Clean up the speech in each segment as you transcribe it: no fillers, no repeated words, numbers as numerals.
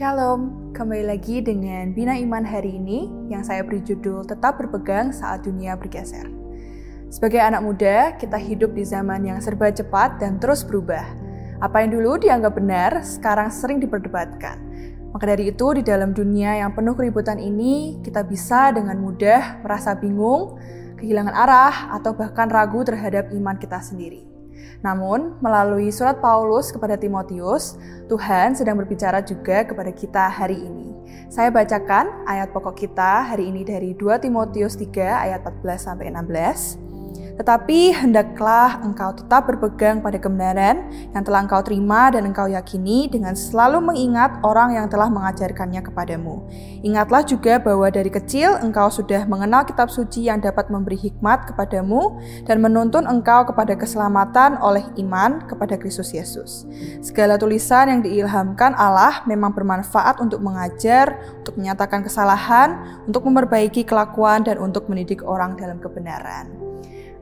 Shalom, kembali lagi dengan Bina Iman hari ini yang saya beri judul Tetap Berpegang Saat Dunia Bergeser. Sebagai anak muda, kita hidup di zaman yang serba cepat dan terus berubah. Apa yang dulu dianggap benar, sekarang sering diperdebatkan. Maka dari itu, di dalam dunia yang penuh keributan ini, kita bisa dengan mudah merasa bingung, kehilangan arah, atau bahkan ragu terhadap iman kita sendiri. Namun, melalui surat Paulus kepada Timotius, Tuhan sedang berbicara juga kepada kita hari ini. Saya bacakan ayat pokok kita hari ini dari 2 Timotius 3 ayat 14-16. Tetapi hendaklah engkau tetap berpegang pada kebenaran yang telah engkau terima dan engkau yakini dengan selalu mengingat orang yang telah mengajarkannya kepadamu. Ingatlah juga bahwa dari kecil engkau sudah mengenal kitab suci yang dapat memberi hikmat kepadamu dan menuntun engkau kepada keselamatan oleh iman kepada Kristus Yesus. Segala tulisan yang diilhamkan Allah memang bermanfaat untuk mengajar, untuk menyatakan kesalahan, untuk memperbaiki kelakuan dan untuk mendidik orang dalam kebenaran.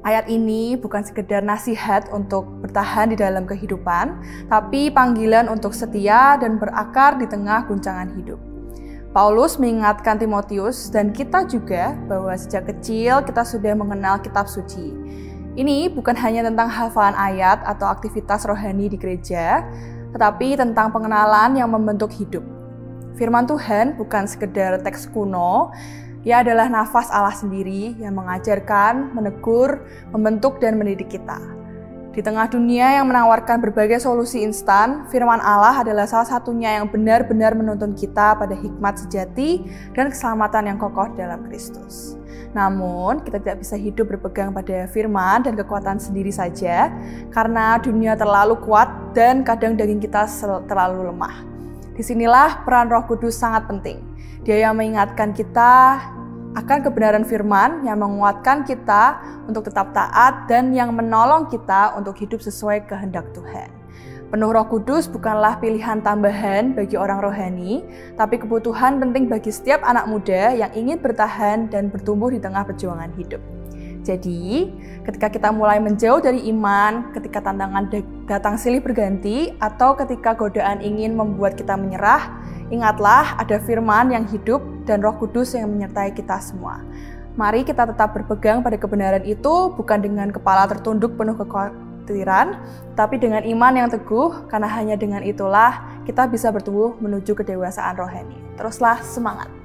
Ayat ini bukan sekedar nasihat untuk bertahan di dalam kehidupan, tapi panggilan untuk setia dan berakar di tengah guncangan hidup. Paulus mengingatkan Timotius dan kita juga bahwa sejak kecil kita sudah mengenal kitab suci. Ini bukan hanya tentang hafalan ayat atau aktivitas rohani di gereja, tetapi tentang pengenalan yang membentuk hidup. Firman Tuhan bukan sekedar teks kuno, Ia adalah nafas Allah sendiri yang mengajarkan, menegur, membentuk, dan mendidik kita. Di tengah dunia yang menawarkan berbagai solusi instan, firman Allah adalah salah satunya yang benar-benar menuntun kita pada hikmat sejati dan keselamatan yang kokoh dalam Kristus. Namun, kita tidak bisa hidup berpegang pada firman dan kekuatan sendiri saja, karena dunia terlalu kuat dan kadang daging kita terlalu lemah. Disinilah peran Roh Kudus sangat penting. Dia yang mengingatkan kita akan kebenaran firman, yang menguatkan kita untuk tetap taat, dan yang menolong kita untuk hidup sesuai kehendak Tuhan. Penuh Roh Kudus bukanlah pilihan tambahan bagi orang rohani, tapi kebutuhan penting bagi setiap anak muda yang ingin bertahan dan bertumbuh di tengah perjuangan hidup. Jadi, ketika kita mulai menjauh dari iman, ketika tantangan datang silih berganti, atau ketika godaan ingin membuat kita menyerah, ingatlah ada firman yang hidup dan Roh Kudus yang menyertai kita semua. Mari kita tetap berpegang pada kebenaran itu, bukan dengan kepala tertunduk penuh kekhawatiran, tapi dengan iman yang teguh, karena hanya dengan itulah kita bisa bertumbuh menuju kedewasaan rohani. Teruslah semangat!